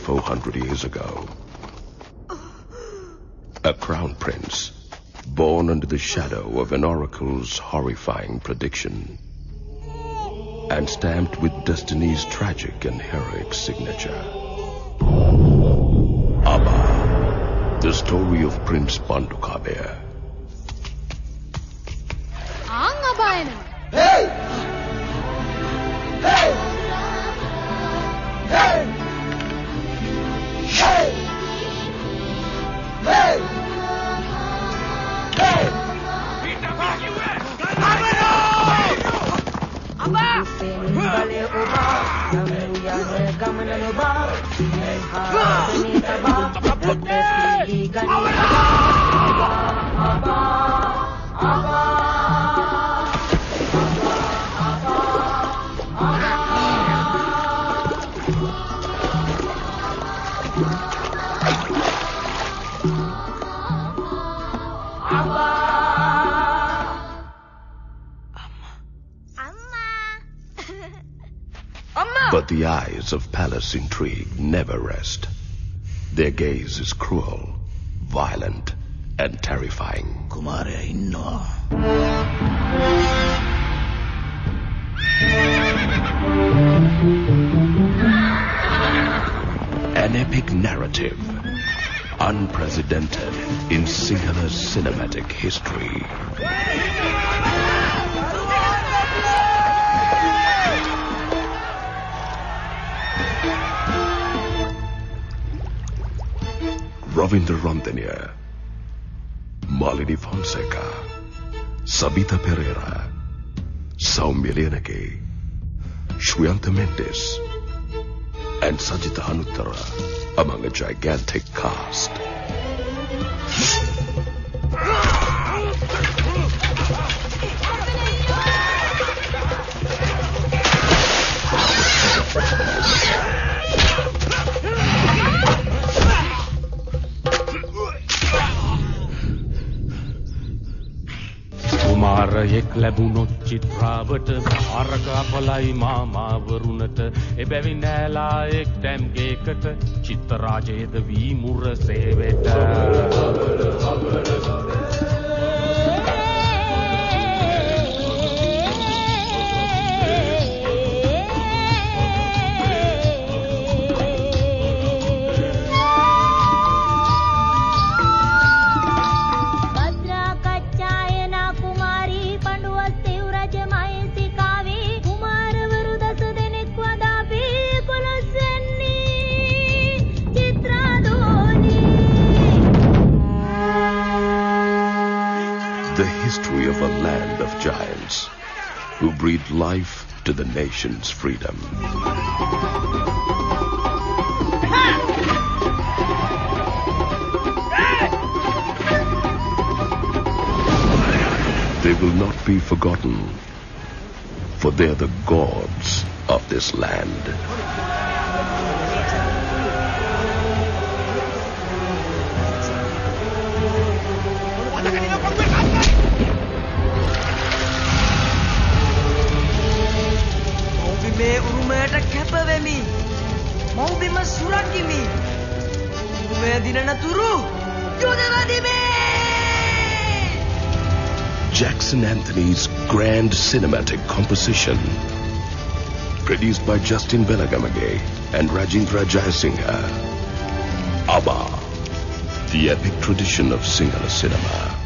400 years ago. A crown prince, born under the shadow of an oracle's horrifying prediction, and stamped with destiny's tragic and heroic signature. Abba, the story of Prince Bandukabir. Hey! Hey! Hey! Hey! Hey! Hey! But the eyes of palace intrigue never rest. Their gaze is cruel, violent, and terrifying. Kumaraya innawa. An epic narrative, unprecedented in Sinhala cinematic history. Ravindra Randhania, Malini Fonseca, Sabita Pereira, Saumya Lianake, Shwanta Mendes, and Sajita Hanuttara among a gigantic cast. කුමාරයෙක් ලැබුණොත් චිත්‍රාවට ආරක අපලයි මාමාවරුණට එබැවින් ඈලා එක් ටැම්ගේකට චිත්ත රාජයේද වී මුර සේවෙට The history of a land of giants who breathed life to the nation's freedom. They will not be forgotten, for they're the gods of this land. මේ උරුමයට කැප වෙමි. මෞබිම සුරකිමි. උරුමය දිනන තුරු යොදවදිමි. Jackson Anthony's grand cinematic composition, produced by Justin Benagamage and Rajendra Jayasinghe. Abba, the epic tradition of Sinhala cinema.